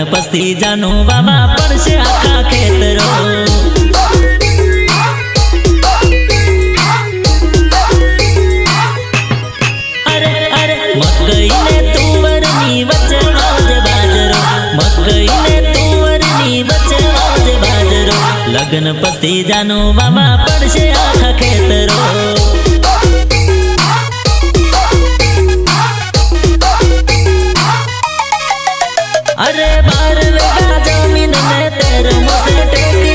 पछी जानो वामा पड़शे आखा खेतरो। अरे अरे मकई ने तुवरनी वच्चे आवजे बाजरो, मकई ने तुवरनी वच्चे आवजे बाजरो। लगन पछी जानो वामा पड़शे आखा खेतरो।